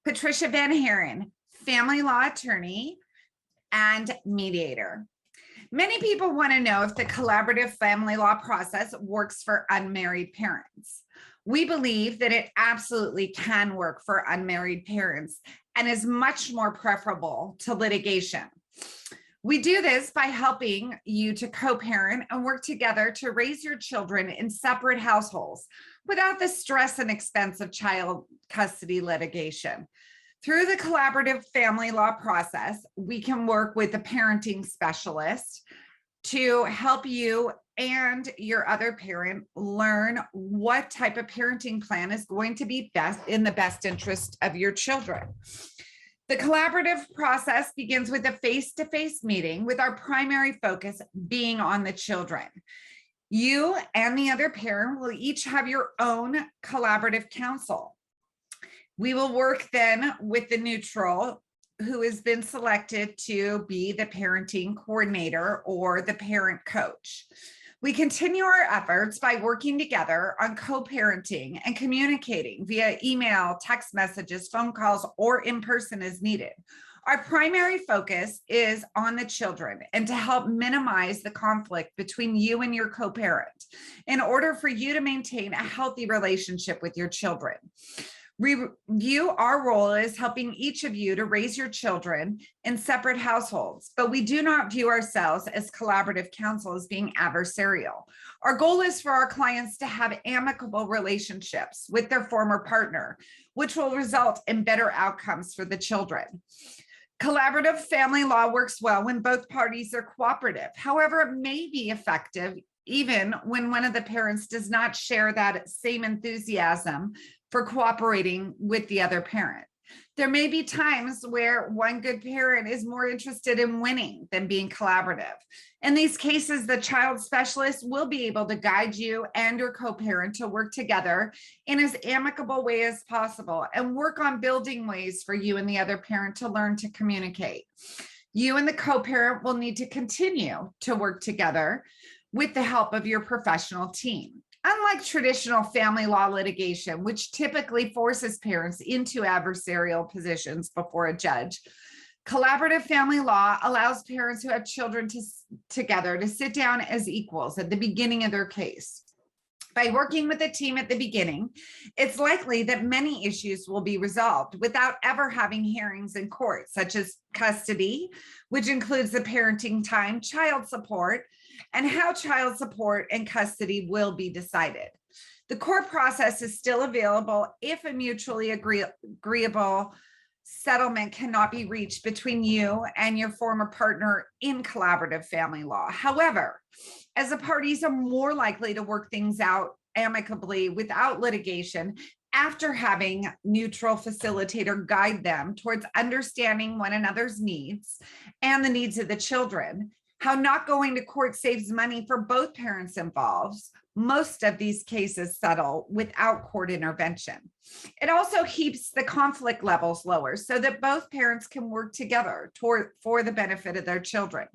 Patricia Van Haren, family law attorney and mediator. Many people want to know if the collaborative family law process works for unmarried parents. We believe that it absolutely can work for unmarried parents and is much more preferable to litigation. We do this by helping you to co-parent and work together to raise your children in separate households without the stress and expense of child custody litigation. Through the collaborative family law process, we can work with a parenting specialist to help you and your other parent learn what type of parenting plan is going to be best in the best interest of your children. The collaborative process begins with a face-to-face meeting with our primary focus being on the children. You and the other parent will each have your own collaborative counsel. We will work then with the neutral who has been selected to be the parenting coordinator or the parent coach. We continue our efforts by working together on co-parenting and communicating via email, text messages, phone calls, or in person as needed. Our primary focus is on the children and to help minimize the conflict between you and your co-parent in order for you to maintain a healthy relationship with your children. Our role is helping each of you to raise your children in separate households, but we do not view ourselves as collaborative counsel as being adversarial. Our goal is for our clients to have amicable relationships with their former partner, which will result in better outcomes for the children. Collaborative family law works well when both parties are cooperative. However, it may be effective even when one of the parents does not share that same enthusiasm for cooperating with the other parent. There may be times where one good parent is more interested in winning than being collaborative. In these cases, the child specialist will be able to guide you and your co-parent to work together in as amicable way as possible and work on building ways for you and the other parent to learn to communicate. You and the co-parent will need to continue to work together with the help of your professional team. Unlike traditional family law litigation, which typically forces parents into adversarial positions before a judge, collaborative family law allows parents who have children together to sit down as equals at the beginning of their case. By working with a team at the beginning, it's likely that many issues will be resolved without ever having hearings in court, such as custody, which includes the parenting time, child support, and how child support and custody will be decided. The court process is still available if a mutually agreeable settlement cannot be reached between you and your former partner in collaborative family law. However, as the parties are more likely to work things out amicably without litigation after having neutral facilitator guide them towards understanding one another's needs and the needs of the children. How not going to court saves money for both parents involved. Most of these cases settle without court intervention. It also keeps the conflict levels lower so that both parents can work together for the benefit of their children.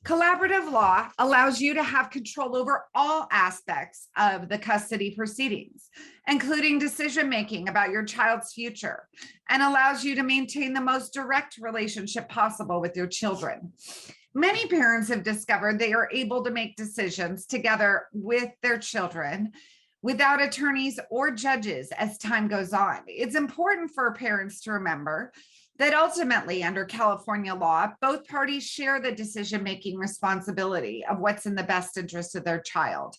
Collaborative law allows you to have control over all aspects of the custody proceedings, including decision-making about your child's future, and allows you to maintain the most direct relationship possible with your children. Many parents have discovered they are able to make decisions together with their children without attorneys or judges as time goes on. It's important for parents to remember that ultimately, under California law, both parties share the decision-making responsibility of what's in the best interest of their child.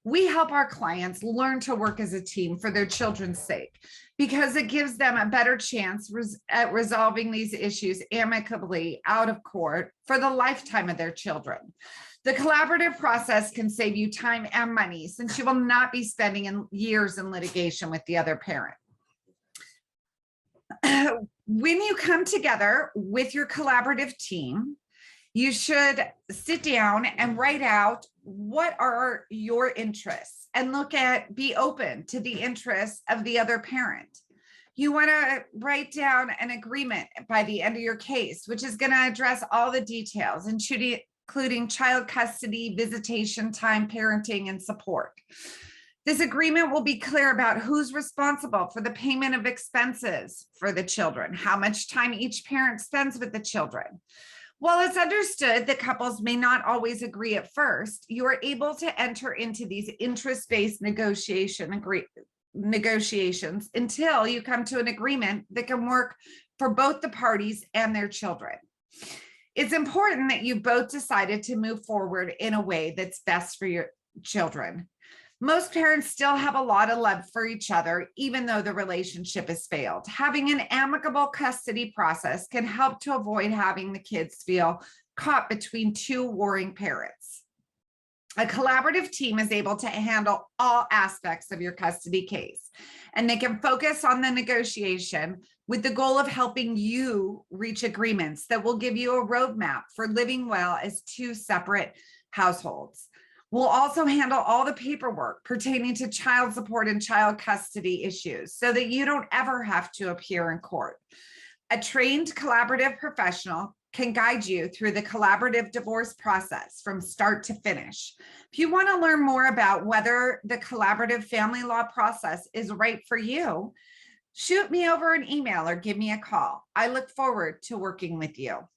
We help our clients learn to work as a team for their children's sake because it gives them a better chance at resolving these issues amicably out of court for the lifetime of their children. The collaborative process can save you time and money since you will not be spending years in litigation with the other parent. When you come together with your collaborative team, you should sit down and write out what are your interests and be open to the interests of the other parent. You want to write down an agreement by the end of your case, which is going to address all the details, including child custody, visitation time, parenting, and support. This agreement will be clear about who's responsible for the payment of expenses for the children, how much time each parent spends with the children. While it's understood that couples may not always agree at first, you are able to enter into these interest-based negotiations until you come to an agreement that can work for both the parties and their children. It's important that you both decided to move forward in a way that's best for your children. Most parents still have a lot of love for each other, even though the relationship has failed. Having an amicable custody process can help to avoid having the kids feel caught between two warring parents. A collaborative team is able to handle all aspects of your custody case, and they can focus on the negotiation with the goal of helping you reach agreements that will give you a roadmap for living well as two separate households. We'll also handle all the paperwork pertaining to child support and child custody issues so that you don't ever have to appear in court. A trained collaborative professional can guide you through the collaborative divorce process from start to finish. If you want to learn more about whether the collaborative family law process is right for you, shoot me over an email or give me a call. I look forward to working with you.